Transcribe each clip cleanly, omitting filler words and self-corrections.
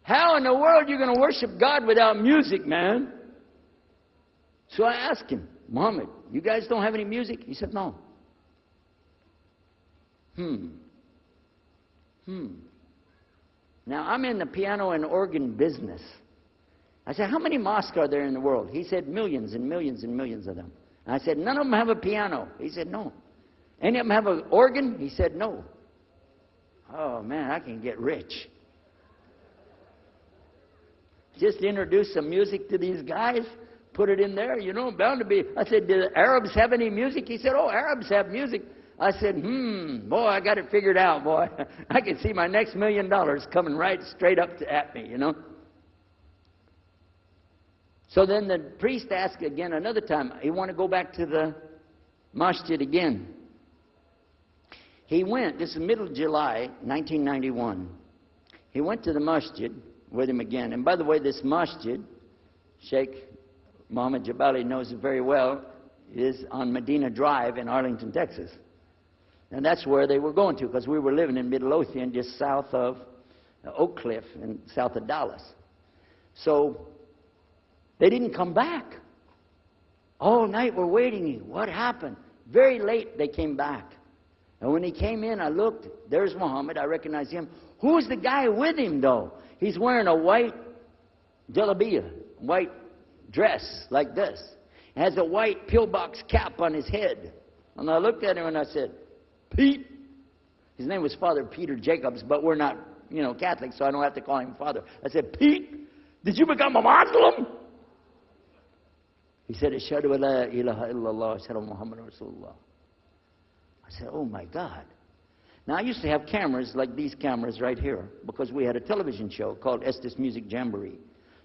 How in the world are you going to worship God without music, man? So I asked him, Muhammad, you guys don't have any music? He said, no. Now, I'm in the piano and organ business. I said, how many mosques are there in the world? He said, millions and millions and millions of them. And I said, none of them have a piano. He said, no. Any of them have an organ? He said, no. Oh, man, I can get rich. Just introduce some music to these guys, put it in there, you know, bound to be. I said, do the Arabs have any music? He said, oh, Arabs have music. I said, boy, I got it figured out, boy. I can see my next $1 million coming right straight up at me, you know. So then the priest asked again another time, he wanted to go back to the masjid again. He went, this is middle of July, 1991. He went to the masjid with him again. And by the way, this masjid, Sheikh Mohammed Jabali knows it very well, is on Medina Drive in Arlington, Texas. And that's where they were going to, because we were living in Midlothian, just south of Oak Cliff and south of Dallas. So they didn't come back. All night we're waiting. What happened? Very late they came back. And when he came in, I looked. There's Muhammad. I recognized him. Who's the guy with him, though? He's wearing a white jalabiyah, white dress like this. He has a white pillbox cap on his head. And I looked at him and I said, Pete. His name was Father Peter Jacobs, but we're not, you know, Catholic, so I don't have to call him Father. I said, Pete, did you become a Muslim? He said, Ashhadu an la ilaha illallah, Ashhadu Muhammad Rasulullah. I said, oh my God. Now, I used to have cameras like these cameras right here because we had a television show called Estes Music Jamboree.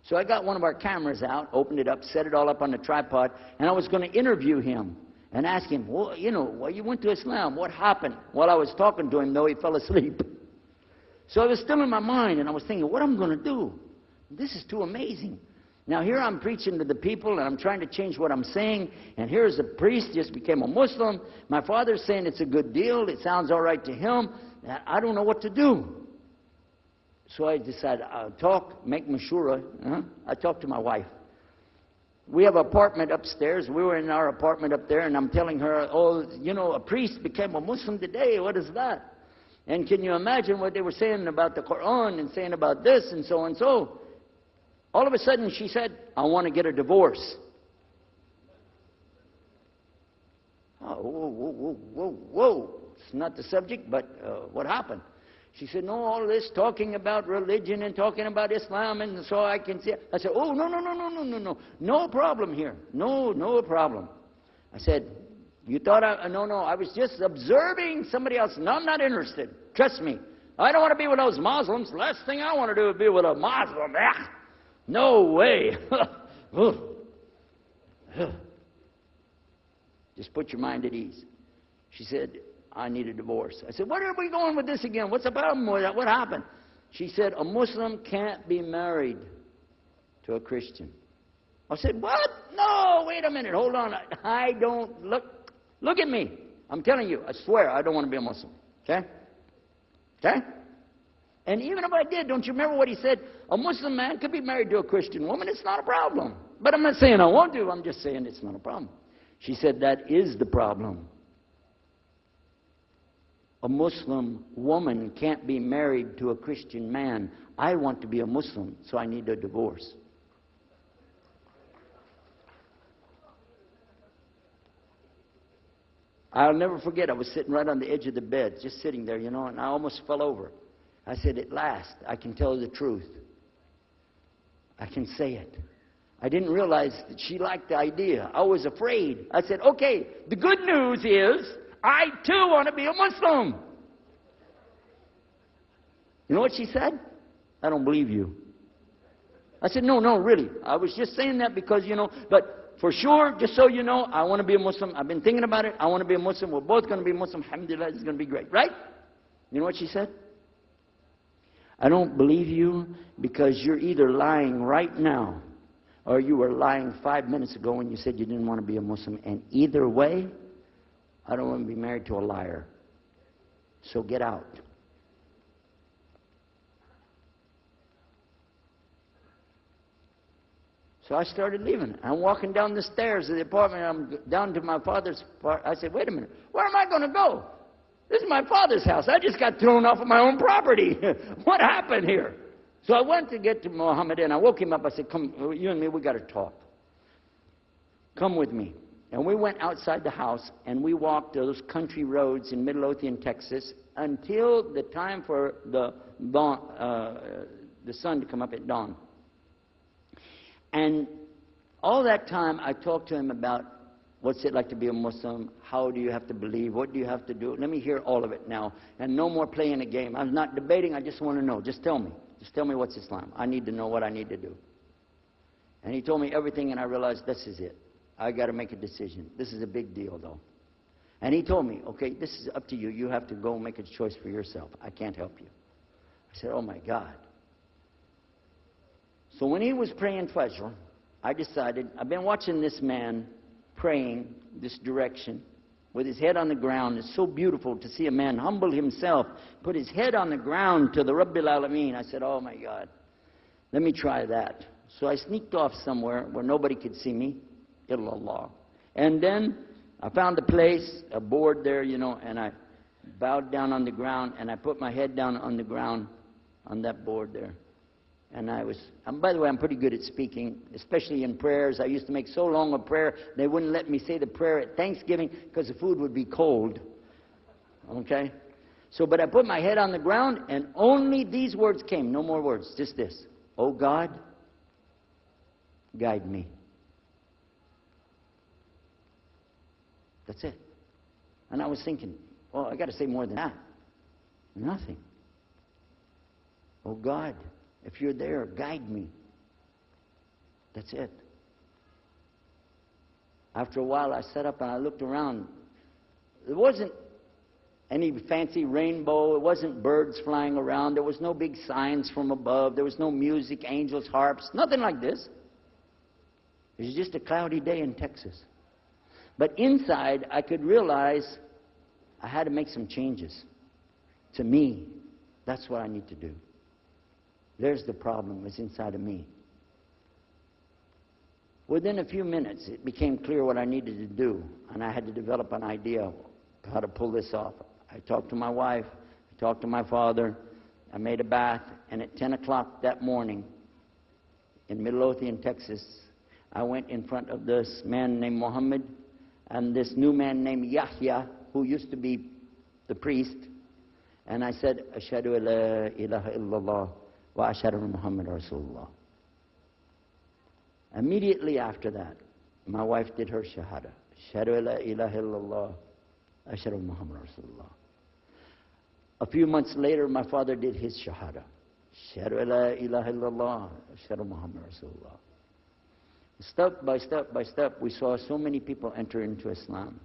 So I got one of our cameras out, opened it up, set it all up on the tripod, and I was going to interview him and ask him, well, you know, well, you went to Islam. What happened? While I was talking to him, though, he fell asleep. So it was still in my mind, and I was thinking, what am I going to do? This is too amazing. Now, here I'm preaching to the people, and I'm trying to change what I'm saying, and here's a priest, just became a Muslim. My father's saying it's a good deal. It sounds all right to him. I don't know what to do. So I decided I'll talk, make mashura. I talked to my wife. We have an apartment upstairs. We were in our apartment up there, and I'm telling her, oh, you know, a priest became a Muslim today. What is that? And can you imagine what they were saying about the Quran and saying about this and so and so? All of a sudden, she said, I want to get a divorce. Oh, whoa. It's not the subject, but what happened? She said, no, all this talking about religion and talking about Islam, and so I can see. I said, oh, no. No problem here. No problem. I said, you thought no, I was just observing somebody else. No, I'm not interested. Trust me. I don't want to be with those Muslims. Last thing I want to do is be with a Muslim. No way. Just put your mind at ease. She said, I need a divorce. I said, where are we going with this again? What's the problem with that? What happened? She said, a Muslim can't be married to a Christian. I said, what? No, wait a minute. Hold on. I don't look at me. I'm telling you, I swear I don't want to be a Muslim. Okay? Okay? And even if I did, don't you remember what he said? A Muslim man could be married to a Christian woman. It's not a problem. But I'm not saying I won't do. I'm just saying it's not a problem. She said, that is the problem. A Muslim woman can't be married to a Christian man. I want to be a Muslim, so I need a divorce. I'll never forget, I was sitting right on the edge of the bed, just sitting there, you know, and I almost fell over. I said, at last, I can tell the truth. I can say it. I didn't realize that she liked the idea. I was afraid. I said, okay, the good news is, I too want to be a Muslim. You know what she said? I don't believe you. I said, no, really. I was just saying that because, you know, but for sure, just so you know, I want to be a Muslim. I've been thinking about it. I want to be a Muslim. We're both going to be Muslim. Alhamdulillah, it's going to be great. Right? You know what she said? I don't believe you because you're either lying right now or you were lying 5 minutes ago when you said you didn't want to be a Muslim. And either way, I don't want to be married to a liar. So get out. So I started leaving. I'm walking down the stairs of the apartment. I'm down to my father's part. I said, wait a minute. Where am I going to go? This is my father's house. I just got thrown off of my own property. What happened here? So I went to get to Muhammad, and I woke him up. I said, come, you and me, we got to talk. Come with me. And we went outside the house, and we walked those country roads in Midlothian, Texas, until the time for the sun to come up at dawn. And all that time, I talked to him about what's it like to be a Muslim, how do you have to believe, what do you have to do. Let me hear all of it now, and no more playing a game. I'm not debating, I just want to know. Just tell me. Just tell me what's Islam. I need to know what I need to do. And he told me everything, and I realized this is it. I got to make a decision. This is a big deal, though. And he told me, okay, this is up to you. You have to go make a choice for yourself. I can't help you. I said, oh, my God. So when he was praying Fajr, I decided, I've been watching this man praying this direction with his head on the ground. It's so beautiful to see a man humble himself, put his head on the ground to the Rabbil Alameen. I said, oh, my God, let me try that. So I sneaked off somewhere where nobody could see me. Illallah. And then I found a place, a board there, you know, and I bowed down on the ground, and I put my head down on the ground on that board there. And by the way, I'm pretty good at speaking, especially in prayers. I used to make so long a prayer, they wouldn't let me say the prayer at Thanksgiving because the food would be cold. Okay? So, but I put my head on the ground, and only these words came, no more words, just this. Oh God, guide me. That's it. And I was thinking, well, I got to say more than that. Nothing. Oh God, if you're there, guide me. That's it. After a while, I sat up and I looked around. There wasn't any fancy rainbow. It wasn't birds flying around. There was no big signs from above. There was no music, angels, harps, nothing like this. It was just a cloudy day in Texas. But inside, I could realize I had to make some changes. To me, that's what I need to do. There's the problem. It's inside of me. Within a few minutes, it became clear what I needed to do, and I had to develop an idea of how to pull this off. I talked to my wife. I talked to my father. I made a bath, and at 10 o'clock that morning in Midlothian, Texas, I went in front of this man named Muhammad and this new man named Yahya, who used to be the priest, and I said, Ashhadu an la ilaha illallah wa ashhadu anna Muhammad Rasulullah. Immediately after that, my wife did her shahada. Ashhadu an la ilaha illallah, ashhadu anna Muhammad Rasulullah. A few months later, my father did his shahada. Ashhadu an la ilaha illallah, ashhadu anna Muhammad Rasulullah. Step by step by step, we saw so many people enter into Islam.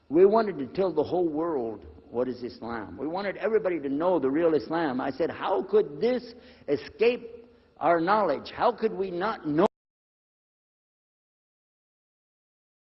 We wanted to tell the whole world what is Islam. We wanted everybody to know the real Islam. I said, how could this escape our knowledge? How could we not know?